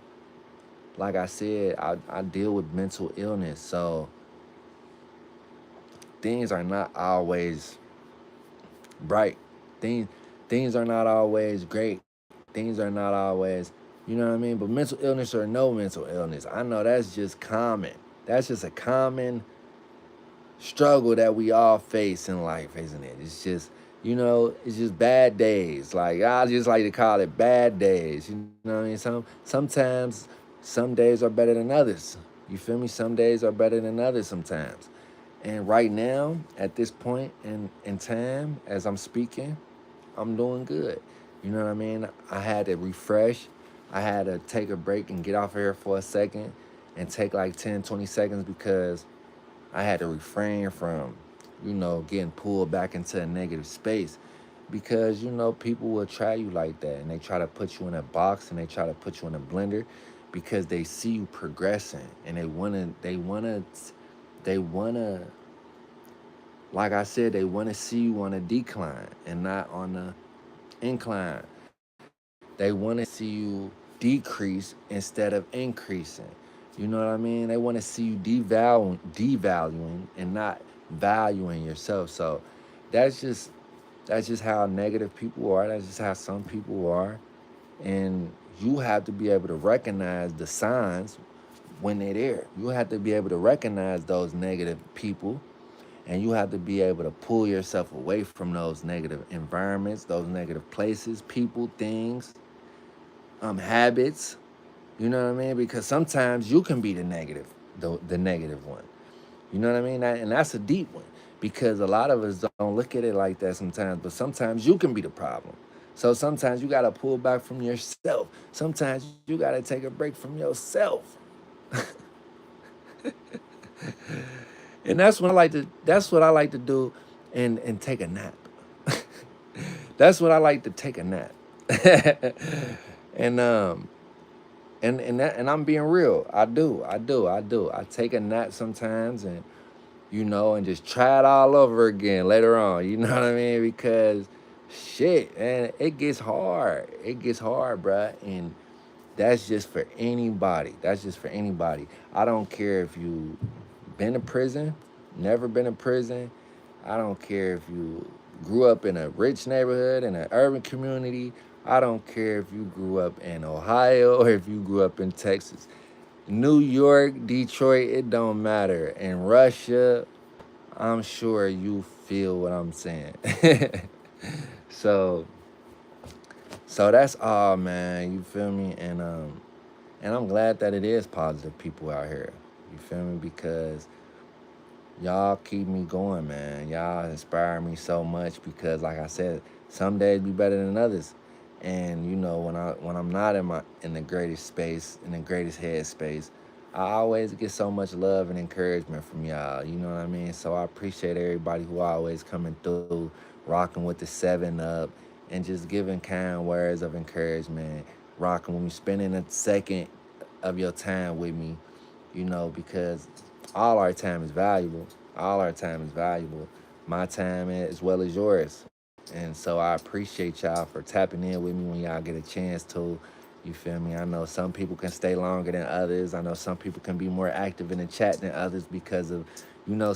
Like I said, I deal with mental illness, so things are not always bright. Things things are not always great. Things are not always, you know what I mean? But mental illness or no mental illness, I know that's just common. That's just a common struggle that we all face in life, isn't it? It's just, it's just bad days. Like I just like to call it bad days. You know what I mean? Sometimes some days are better than others. You feel me? Some days are better than others sometimes. And right now, at this point in time, as I'm speaking, I'm doing good. You know what I mean? I had to refresh. I had to take a break and get off of here for a second and take like 10, 20 seconds because I had to refrain from, getting pulled back into a negative space because, people will try you like that and they try to put you in a box and they try to put you in a blender because they see you progressing and they wanna, like I said, they wanna see you on a decline and not on the incline. They wanna see you decrease instead of increasing. You know what I mean? They want to see you devaluing and not valuing yourself. So that's just that's just how negative people are. That's just how some people are. And you have to be able to recognize the signs when they're there. You have to be able to recognize those negative people and you have to be able to pull yourself away from those negative environments, those negative places, people, things, habits. You know what I mean? Because sometimes you can be the negative one. You know what I mean? And that's a deep one because a lot of us don't look at it like that sometimes, but sometimes you can be the problem. So sometimes you got to pull back from yourself. Sometimes you got to take a break from yourself. And that's what I like to do and take a nap. That's what I like to take a nap. and and I'm being real. I do. I take a nap sometimes and just try it all over again later on. You know what I mean? Because shit, man, it gets hard. It gets hard, bruh. And that's just for anybody. That's just for anybody. I don't care if you been to prison, never been to prison. I don't care if you grew up in a rich neighborhood, in an urban community. I don't care if you grew up in Ohio or if you grew up in Texas. New York, Detroit, it don't matter. In Russia, I'm sure you feel what I'm saying. so so that's all, man. You feel me? And I'm glad that it is positive people out here. You feel me? Because y'all keep me going, man. Y'all inspire me so much because, like I said, some days be better than others. And when I'm not in the greatest space, in the greatest head space, I always get so much love and encouragement from y'all. You know what I mean? So I appreciate everybody who always coming through, rocking with the 7 Up, and just giving kind words of encouragement, rocking with me, spending a second of your time with me, because all our time is valuable. All our time is valuable. My time as well as yours. And so I appreciate y'all for tapping in with me when y'all get a chance to. You feel me? I know some people can stay longer than others. I know some people can be more active in the chat than others because of,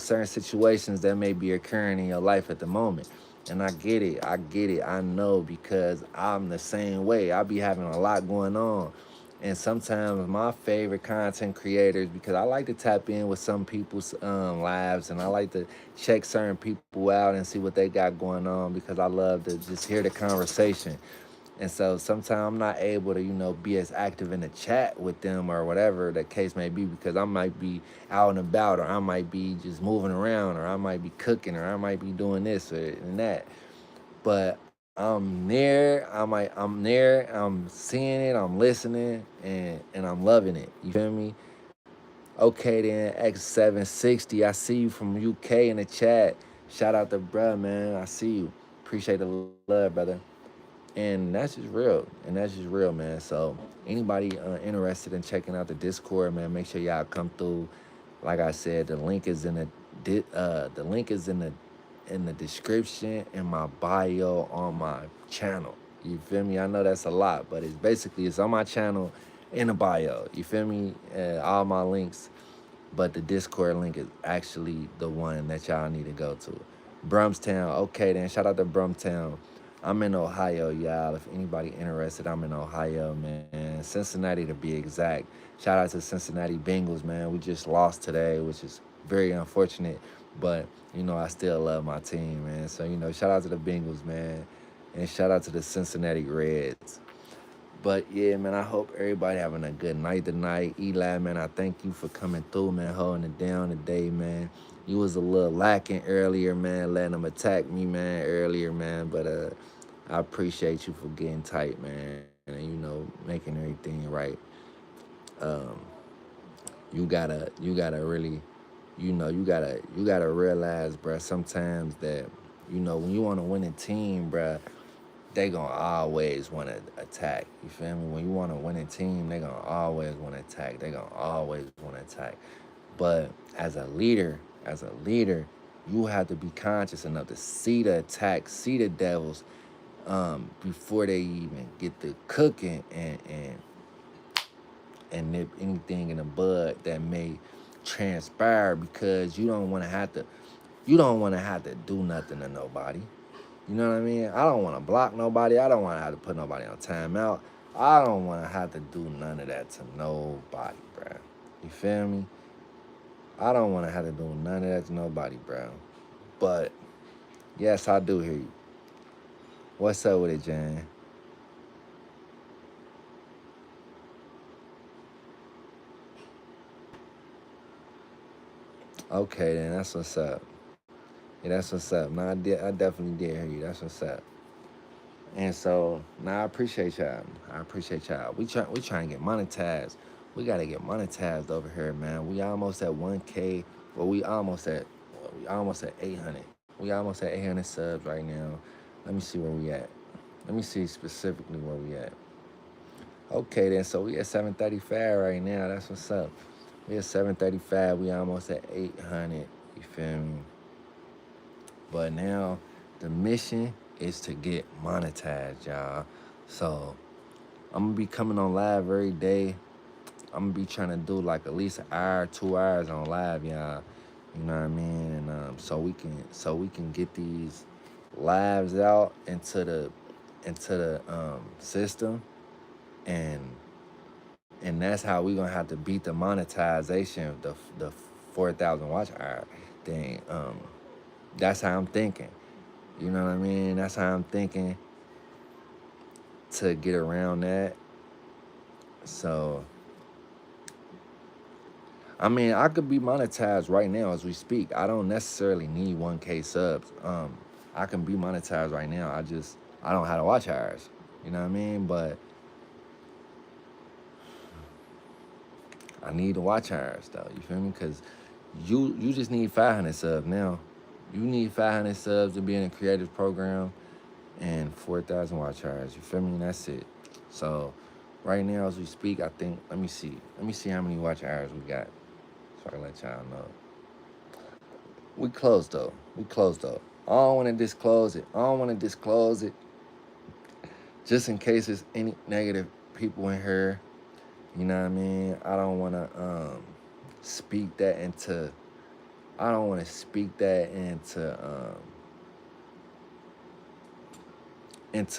certain situations that may be occurring in your life at the moment. And I get it. I get it. I know because I'm the same way. I be having a lot going on. And sometimes my favorite content creators, because I like to tap in with some people's lives, and I like to check certain people out and see what they got going on because I love to just hear the conversation. And so sometimes I'm not able to, be as active in the chat with them or whatever the case may be because I might be out and about, or I might be just moving around, or I might be cooking, or I might be doing this or and that. But I'm there, I'm seeing it, I'm listening, and I'm loving it. You feel me? Okay then, X760, I see you from UK in the chat. Shout out to bruh, man. I see you. Appreciate the love, brother. And that's just real. And that's just real, man. So anybody interested in checking out the Discord, man, make sure y'all come through. Like I said, the link is in the link is in the description in my bio on my channel. You feel me? I know that's a lot, but it's on my channel in the bio. You feel me? All my links, but the Discord link is actually the one that y'all need to go to. Brumstown. Okay, then shout out to Brumstown. I'm in Ohio, y'all. If anybody interested, I'm in Ohio, man. Cincinnati to be exact. Shout out to Cincinnati Bengals, man. We just lost today, which is very unfortunate, but I still love my team, man. So shout out to the Bengals, man, and shout out to the Cincinnati Reds. But yeah, man, I hope everybody having a good night tonight. Eli, man, I thank you for coming through, man, holding it down today, man. You was a little lacking earlier, man, letting them attack me, man, earlier, man. But I appreciate you for getting tight, man, and making everything right. Um, you gotta really, you gotta realize, bruh, sometimes that, when you on a winning team, bruh, they gonna always want to attack. You feel me? When you want a winning team, they gonna always want to attack. They gonna always want to attack. But as a leader, you have to be conscious enough to see the attack, see the devils, before they even get to cooking and nip anything in the bud that may transpire because you don't want to have to do nothing to nobody. You know what I mean? I don't want to block nobody. I don't want to have to put nobody on timeout. I don't want to have to do none of that to nobody, bruh. You feel me? I don't want to have to do none of that to nobody, bruh. But yes, I do hear you. What's up with it, Jan? Okay, then that's what's up. Yeah, that's what's up. Nah, I definitely did hear you. That's what's up. And so, I appreciate y'all. I appreciate y'all. We trying to get monetized. We gotta get monetized over here, man. We almost at 1K. Well, we almost at 800. We almost at 800 subs right now. Let me see where we at. Let me see specifically where we at. Okay, then. So we at 735 right now. That's what's up. We at 735. We almost at 800. You feel me? But now the mission is to get monetized, y'all. So I'm gonna be coming on live every day. I'm gonna be trying to do like at least an hour, 2 hours on live, y'all. You know what I mean? And so we can get these lives out into the system, and that's how we gonna have to beat the monetization of the 4,000 watch hour thing. That's how I'm thinking. You know what I mean? That's how I'm thinking to get around that. So, I mean, I could be monetized right now as we speak. I don't necessarily need 1K subs. I can be monetized right now. I don't have to watch hours. You know what I mean? But I need the watch hours though. You feel me? Because you just need 500 subs now. You need 500 subs to be in a creative program and 4,000 watch hours. You feel me? And that's it. So right now as we speak, I think let me see. Let me see how many watch hours we got. So I can let y'all know. We closed though. We closed though. I don't want to disclose it. I don't want to disclose it. Just in case there's any negative people in here. You know what I mean? I don't want to speak that into. I don't want to speak that into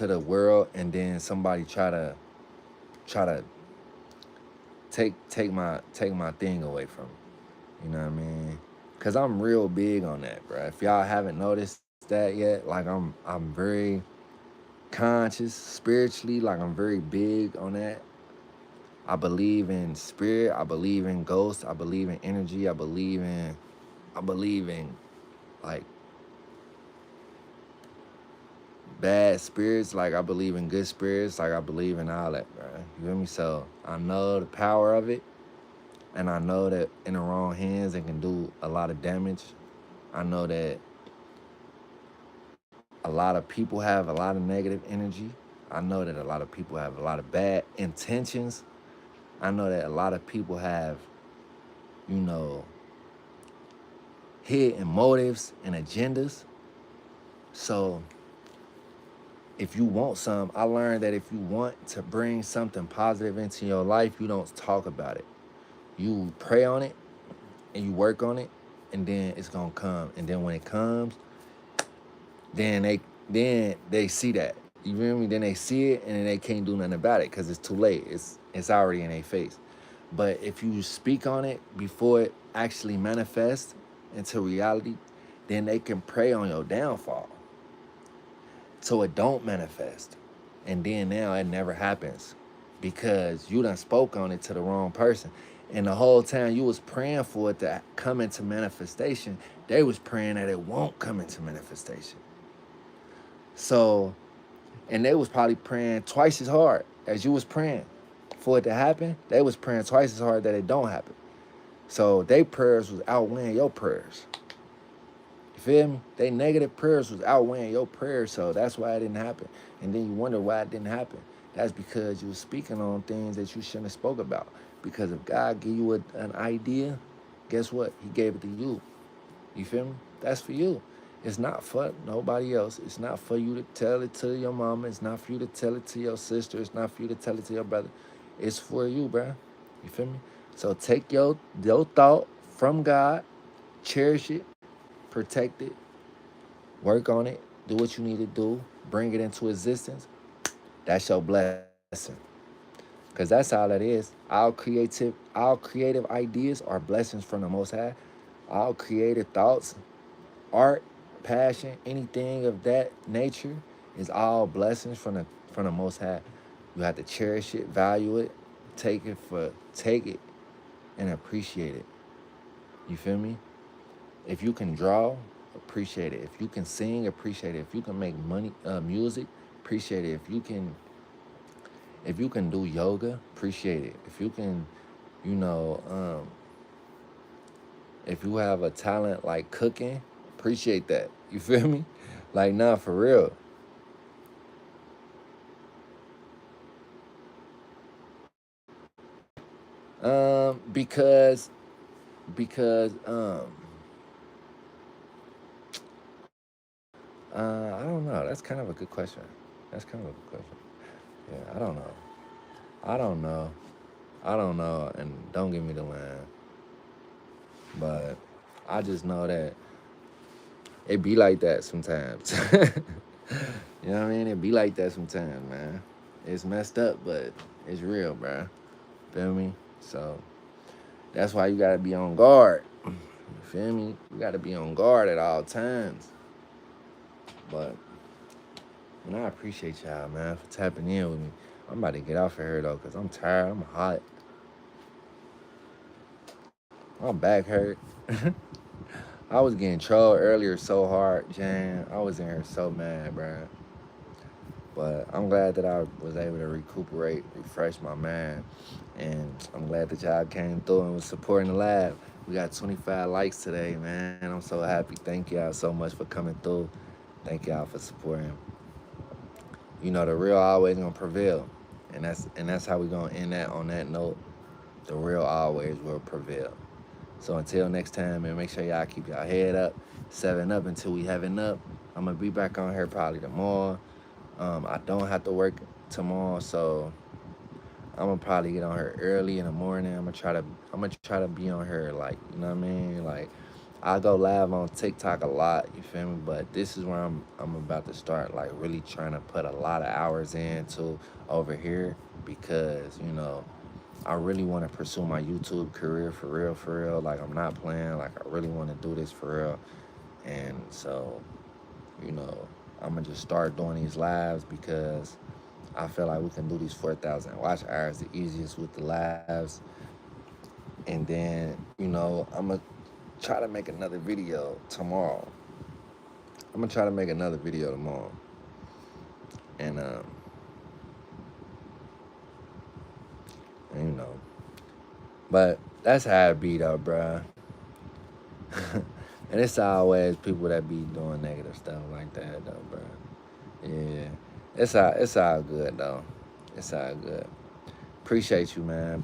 the world, and then somebody try to take my thing away from me. You know what I mean? Cause I'm real big on that, bro. If y'all haven't noticed that yet, like I'm very conscious spiritually. Like I'm very big on that. I believe in spirit. I believe in ghosts. I believe in energy. I believe in like bad spirits. Like I believe in good spirits. Like I believe in all that, bro. You feel me? So I know the power of it, and I know that in the wrong hands it can do a lot of damage. I know that a lot of people have a lot of negative energy. I know that a lot of people have a lot of bad intentions. I know that a lot of people have, you know, hidden motives and agendas. So if you want some, I learned that if you want to bring something positive into your life, you don't talk about it. You pray on it and you work on it, and then it's gonna come. And then when it comes, then they see that. You feel me? Then they see it and then they can't do nothing about it because it's too late. It's already in their face. But if you speak on it before it actually manifests into reality, then they can prey on your downfall so it don't manifest. And then now it never happens because you done spoke on it to the wrong person. And the whole time you was praying for it to come into manifestation, they was praying that it won't come into manifestation. So, and they was probably praying twice as hard as you was praying for it to happen. They was praying twice as hard that it don't happen. So they prayers was outweighing your prayers. You feel me? They negative prayers was outweighing your prayers, so that's why it didn't happen. And then you wonder why it didn't happen. That's because you were speaking on things that you shouldn't have spoke about. Because if God give you an idea, guess what? He gave it to you. You feel me? That's for you. It's not for nobody else. It's not for you to tell it to your mama. It's not for you to tell it to your sister. It's not for you to tell it to your brother. It's for you, bruh. You feel me? So take your thought from God, cherish it, protect it, work on it, do what you need to do, bring it into existence. That's your blessing. Cause that's all that is. Our creative ideas are blessings from the Most High. Our creative thoughts, art, passion, anything of that nature is all blessings from the Most High. You have to cherish it, value it, take it and appreciate it. You feel me? If you can draw, appreciate it. If you can sing, appreciate it. If you can make music, appreciate it. If you can do yoga, appreciate it. If you can, you know, if you have a talent like cooking, appreciate that. You feel me? Like, nah, for real. Because I don't know. That's kind of a good question. That's kind of a good question. Yeah, I don't know. I don't know. I don't know, and don't give me the line. But I just know that it be like that sometimes. You know what I mean? It be like that sometimes, man. It's messed up, but it's real, bruh. Feel me? So that's why you gotta be on guard. You feel me? You gotta be on guard at all times. But and I appreciate y'all, man, for tapping in with me. I'm about to get off of here though, cause I'm tired. I'm hot. My back hurt. I was getting trolled earlier so hard, Jan. I was in here so mad, bruh. But I'm glad that I was able to recuperate, refresh my mind. And I'm glad that y'all came through and was supporting the lab. We got 25 likes today, man. I'm so happy. Thank y'all so much for coming through. Thank y'all for supporting. You know, the real always gonna prevail. And that's how we gonna end that on that note. The real always will prevail. So until next time, man, make sure y'all keep y'all head up, 7 up until we heaven up. I'm gonna be back on here probably tomorrow. I don't have to work tomorrow, so I'm gonna probably get on her early in the morning. I'm gonna try to be on her, like, you know what I mean? Like, I go live on TikTok a lot, you feel me? But this is where I'm about to start, like, really trying to put a lot of hours into over here, because, you know, I really want to pursue my YouTube career for real, for real. Like, I'm not playing. Like, I really want to do this for real. And so, you know, I'm gonna just start doing these lives, because I feel like we can do these 4,000 watch hours the easiest with the lives. And then, you know, I'm gonna try to make another video tomorrow. I'm gonna try to make another video tomorrow. And, you know, but that's how it be though, bruh. And it's always people that be doing negative stuff like that though, bruh. Yeah. It's all good though. It's all good. Appreciate you, man.